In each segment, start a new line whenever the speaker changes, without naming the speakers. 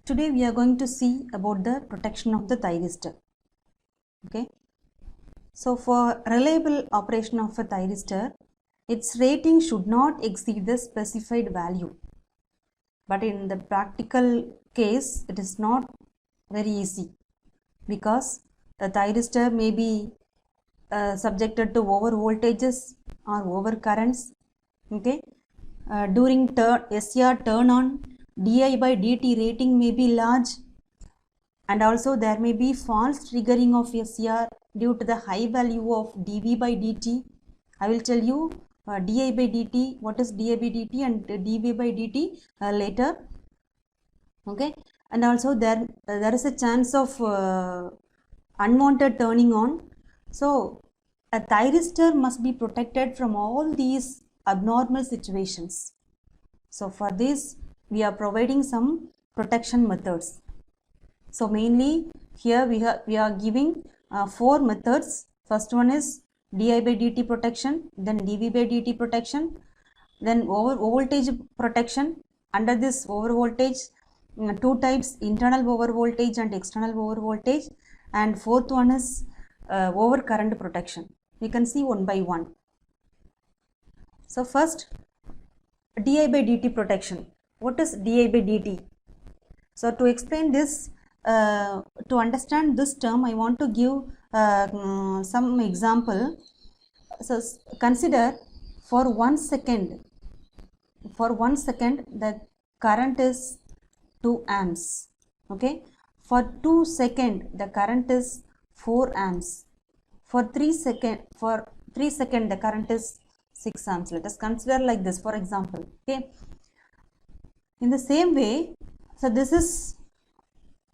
Today we are going to see about the protection of the thyristor. Okay. So for reliable operation of a thyristor, its rating should not exceed the specified value. But in the practical case, it is not very easy because the thyristor may be subjected to over voltages or over currents. Okay. During SCR turn on, di by dt rating may be large, and also there may be false triggering of SCR due to the high value of dV by dt. I will tell you di by dt, what is di by dt and dV by dt later. Okay, and also there is a chance of unwanted turning on. So a thyristor must be protected from all these abnormal situations. So for this we are providing some protection methods. So mainly here we are giving 4 methods. First one is di by dt protection, then dV by dt protection, then over voltage protection. Under this over voltage, 2 types, internal over voltage and external over voltage, and fourth one is over current protection. We can see one by one. So first, di by dt protection. What is di by dt? So to explain this, to understand this term, I want to give some example. So consider for 1 second, the current is 2 amps. Okay. For 2 seconds, the current is 4 amps. For 3 seconds, the current is 6 amps. Let us consider like this, for example. Okay. In the same way, so this is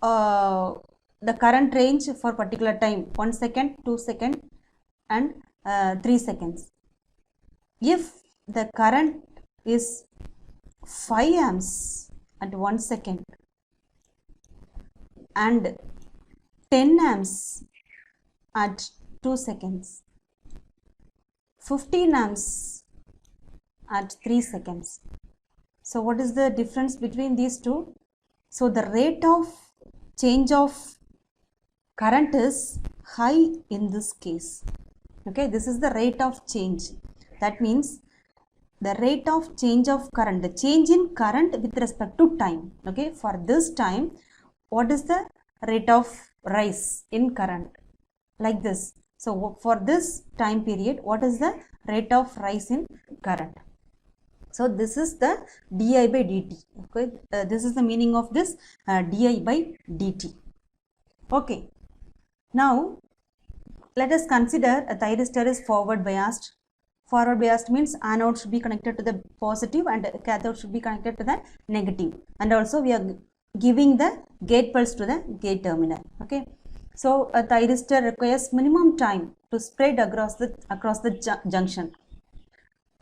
the current range for particular time, 1 second, 2 seconds and 3 seconds. If the current is 5 amps at 1 second and 10 amps at 2 seconds, 15 amps at 3 seconds. So what is the difference between these two? So the rate of change of current is high in this case. Okay, this is the rate of change. That means the rate of change of current, the change in current with respect to time. Okay, for this time, what is the rate of rise in current? Like this. So for this time period, what is the rate of rise in current? So this is the di by dt. Okay, this is the meaning of this di by dt. Okay, now let us consider a thyristor is forward biased. Forward biased means anode should be connected to the positive and cathode should be connected to the negative, and also we are giving the gate pulse to the gate terminal. Okay, so a thyristor requires minimum time to spread across the junction.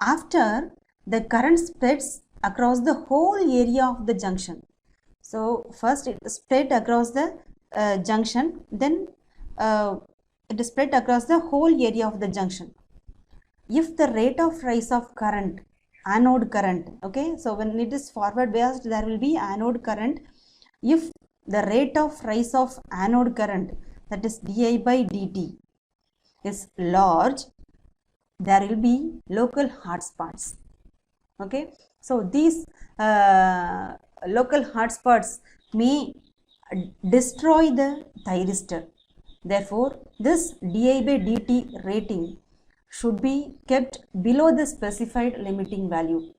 After the current spreads across the whole area of the junction. So first it spread across the junction, then it is spread across the whole area of the junction. If the rate of rise of current, anode current, okay, so when it is forward biased, there will be anode current. If the rate of rise of anode current, that is di by dt, is large, there will be local hotspots. Okay, so these local hotspots may destroy the thyristor. Therefore, this di by dt rating should be kept below the specified limiting value.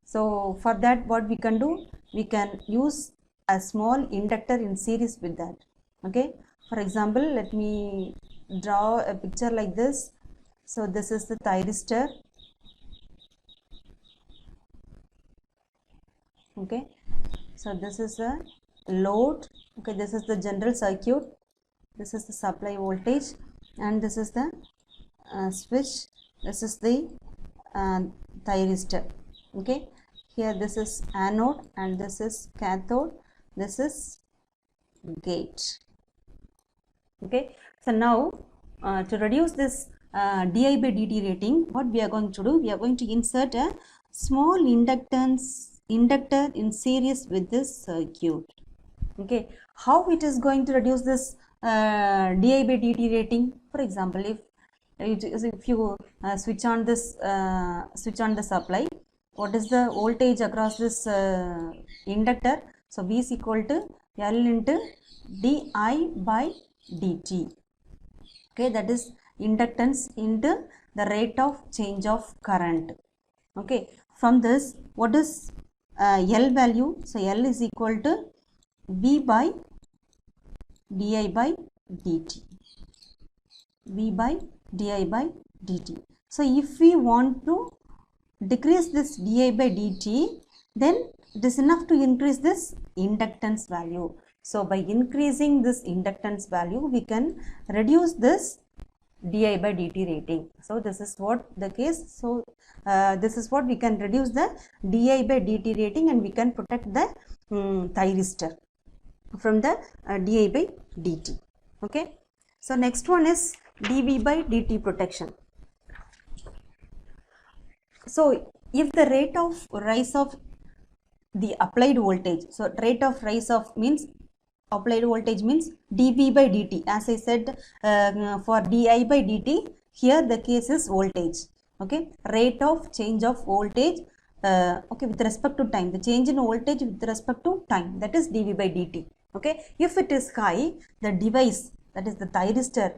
So for that, what we can do, we can use a small inductor in series with that. Okay, for example, let me draw a picture like this. So this is the thyristor. Okay, so this is a load. Okay, this is the general circuit, this is the supply voltage, and this is the switch, this is the thyristor. Okay, here this is anode and this is cathode, this is gate. Okay, so now to reduce this di by dt rating, what we are going to do, we are going to insert a small inductor in series with this circuit. Okay, how it is going to reduce this di by dt rating? For example, if you switch on the supply, what is the voltage across this inductor? So V is equal to L into di by dt. Okay, that is inductance into the rate of change of current. Okay, from this, what is L value? So L is equal to V by di by dt. V by di by dt. So if we want to decrease this di by dt, then it is enough to increase this inductance value. So by increasing this inductance value, we can reduce this di by dt rating. So this is what the case. So this is what we can reduce the di by dt rating, and we can protect the thyristor from the di by dt. Okay. So next one is dv by dt protection. So if the rate of rise of the applied voltage, so rate of rise of means applied voltage means dv by dt. As I said, for di by dt, here the case is voltage. Okay, rate of change of voltage, okay, with respect to time, the change in voltage with respect to time, that is dv by dt. Okay, if it is high, the device, that is the thyristor,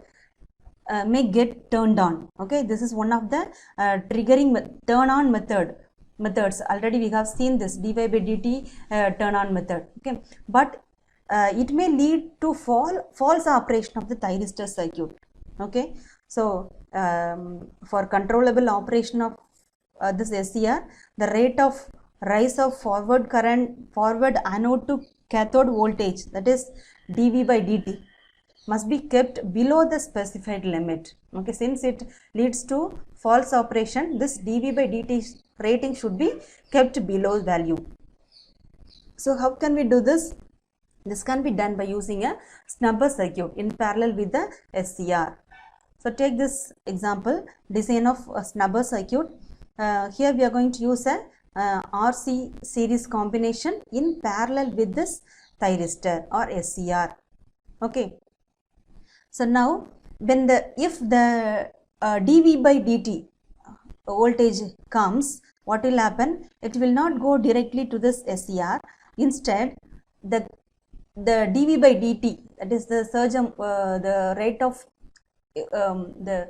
may get turned on. Okay, this is one of the triggering turn on methods. Already we have seen this dy by dt turn on method. Okay, but it may lead to false operation of the thyristor circuit. Okay, so for controllable operation of this SCR, the rate of rise of forward anode to cathode voltage, that is dv by dt, must be kept below the specified limit. Okay, since it leads to false operation, this dv by dt rating should be kept below value. So how can we do this? This can be done by using a snubber circuit in parallel with the SCR. So take this example, design of a snubber circuit. Here we are going to use a RC series combination in parallel with this thyristor or SCR. Okay. So now when if the dv by dt voltage comes, what will happen? It will not go directly to this SCR. Instead, the dv by dt, that is the surge, the rate of the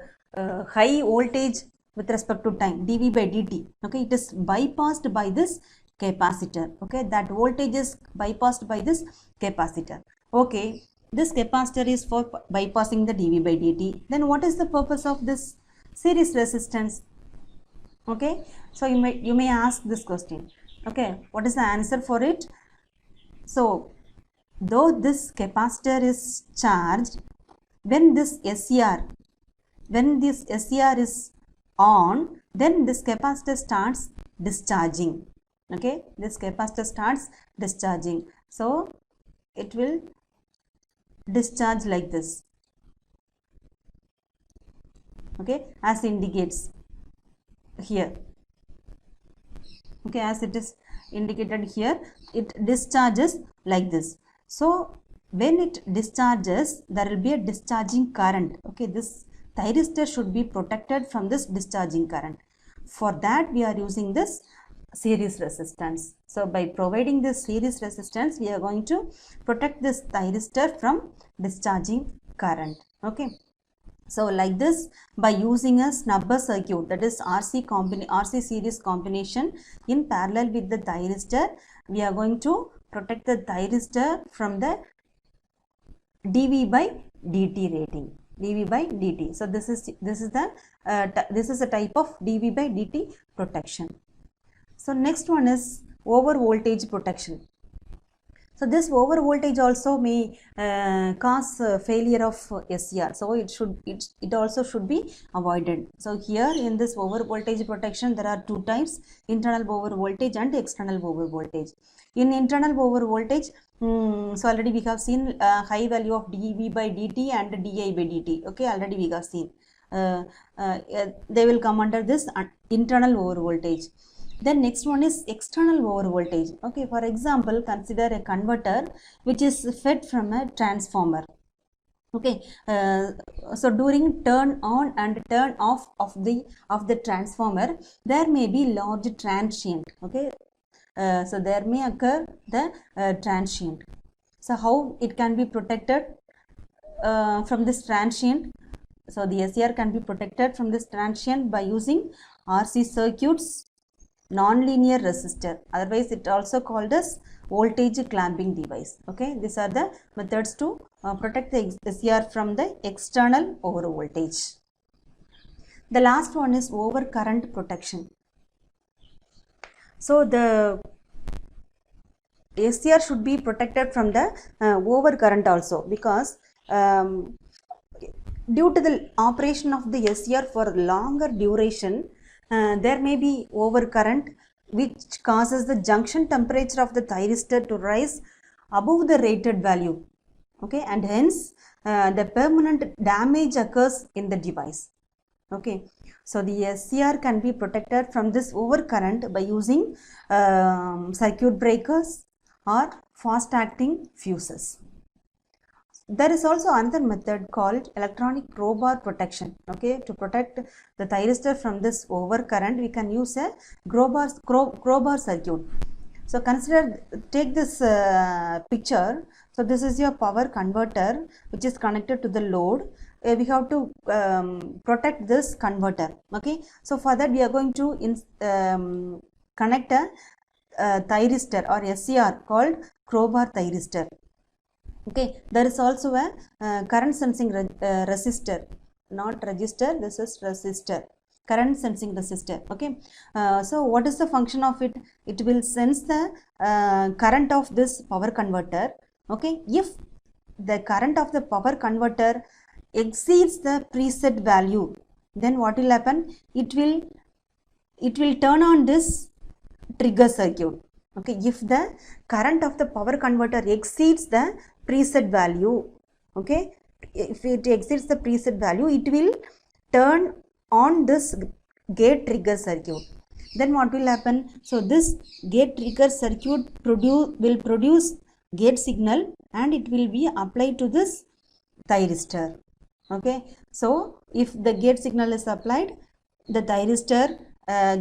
high voltage with respect to time, dv by dt. Okay, it is bypassed by this capacitor. Okay, that voltage is bypassed by this capacitor. Okay, this capacitor is for bypassing the dv by dt. Then what is the purpose of this series resistance? Okay, so you may ask this question. Okay, what is the answer for it? So though this capacitor is charged, when this SCR is on, then this capacitor starts discharging. Okay, this capacitor starts discharging. So it will discharge like this. Okay, as indicates here. Okay, as it is indicated here, it discharges like this. So when it discharges, there will be a discharging current. Okay, this thyristor should be protected from this discharging current. For that, we are using this series resistance. So by providing this series resistance, we are going to protect this thyristor from discharging current. Okay. So like this, by using a snubber circuit, that is RC series combination in parallel with the thyristor, we are going to protect the thyristor from the dv by dt rating. dv by dt. So this is a type of dv by dt protection. So next one is over voltage protection. So this over voltage also may cause failure of SCR. So it also should be avoided. So here in this over voltage protection, there are two types: internal over voltage and external over voltage. In internal over voltage, so already we have seen high value of dv by dt and di by dt. Okay, already we have seen. They will come under this internal over voltage. Then next one is external over voltage. Okay, for example, consider a converter which is fed from a transformer. Okay, so during turn on and turn off of the transformer, there may be large transient. Okay, so there may occur the transient. So how it can be protected from this transient? So the SCR can be protected from this transient by using RC circuits, non-linear resistor, otherwise it also called as voltage clamping device. Okay, these are the methods to protect the SCR from the external over voltage. The last one is over current protection. So the SCR should be protected from the over current also, because due to the operation of the SCR for longer duration, there may be overcurrent, which causes the junction temperature of the thyristor to rise above the rated value. Okay, and hence the permanent damage occurs in the device. Okay, so the SCR can be protected from this overcurrent by using circuit breakers or fast acting fuses. There is also another method called electronic crowbar protection. Okay, to protect the thyristor from this overcurrent, we can use a crowbar circuit. So take this picture. So this is your power converter which is connected to the load. We have to protect this converter. Okay, so for that we are going to connect a thyristor or SCR called crowbar thyristor. Okay, there is also a current sensing resistor, not register, this is resistor, current sensing resistor. Okay, so what is the function of it? It will sense the current of this power converter. Okay, if the current of the power converter exceeds the preset value, then what will happen? It will turn on this trigger circuit. Okay, if the current of the power converter exceeds the preset value, okay, if it exceeds the preset value, it will turn on this gate trigger circuit. Then what will happen? So this gate trigger circuit will produce gate signal and it will be applied to this thyristor. Okay, so if the gate signal is applied, the thyristor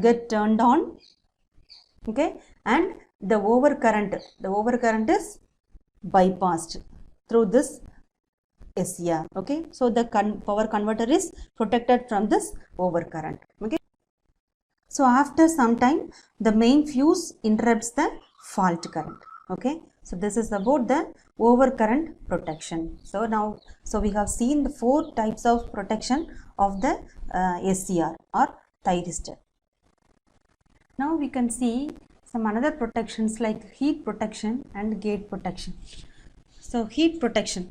get turned on. Okay, and the overcurrent is bypassed through this SCR. Okay, so the power converter is protected from this overcurrent. Okay, so after some time the main fuse interrupts the fault current. Okay, so this is about the overcurrent protection. So we have seen the 4 types of protection of the SCR or thyristor. Now we can see some another protections like heat protection and gate protection. So heat protection.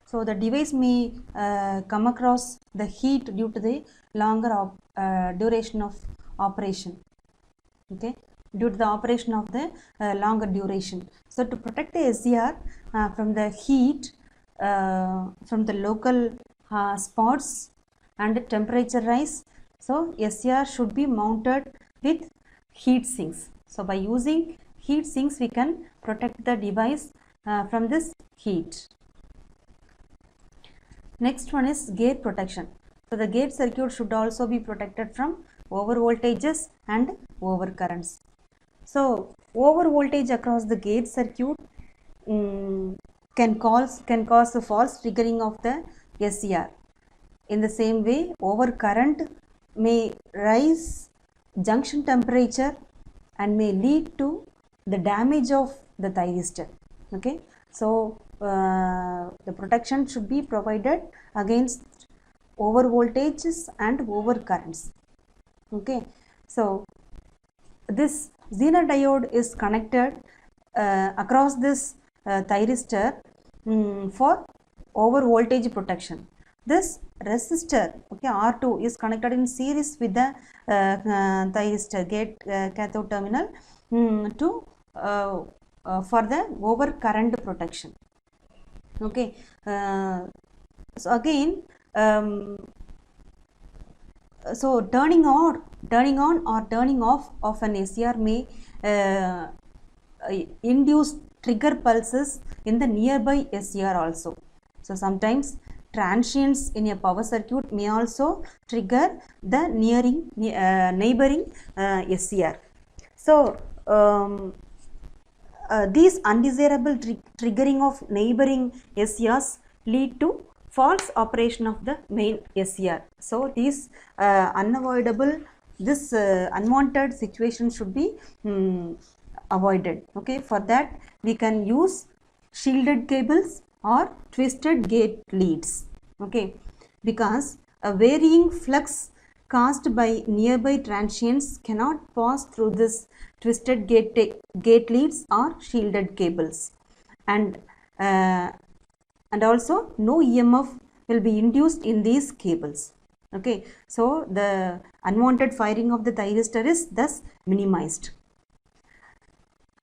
So the device may come across the heat due to the longer duration of operation. Okay, due to the operation of the longer duration. So to protect the SCR from the heat, from the local spots and temperature rise, so SCR should be mounted with heat sinks. So by using heat sinks, we can protect the device from this heat. Next one is gate protection. So the gate circuit should also be protected from over voltages and over currents. So over voltage across the gate circuit can cause a false triggering of the SCR. In the same way, over current may rise junction temperature and may lead to the damage of the thyristor. Okay, so the protection should be provided against over voltages and over currents. Okay, so this Zener diode is connected across this thyristor for over voltage protection. This resistor, okay, R2 is connected in series with the thyristor gate cathode terminal for the over current protection. Okay, so again so turning on or turning off of an SCR may induce trigger pulses in the nearby SCR also. So sometimes transients in a power circuit may also trigger the neighboring SCR. So these undesirable triggering of neighboring SCRs lead to false operation of the main SCR. So these unavoidable, this unwanted situation should be avoided. Okay, for that we can use shielded cables or twisted gate leads. Okay, because a varying flux caused by nearby transients cannot pass through this twisted gate leads or shielded cables, and also no EMF will be induced in these cables. Okay, so the unwanted firing of the thyristor is thus minimized.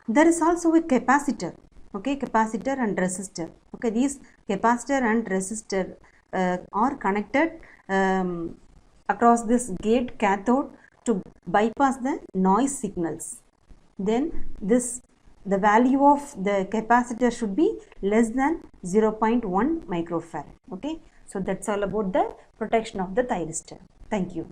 There is also a capacitor. Okay, capacitor and resistor. Okay, these capacitor and resistor are connected across this gate cathode to bypass the noise signals. Then the value of the capacitor should be less than 0.1 microfarad. Okay, so that's all about the protection of the thyristor. Thank you.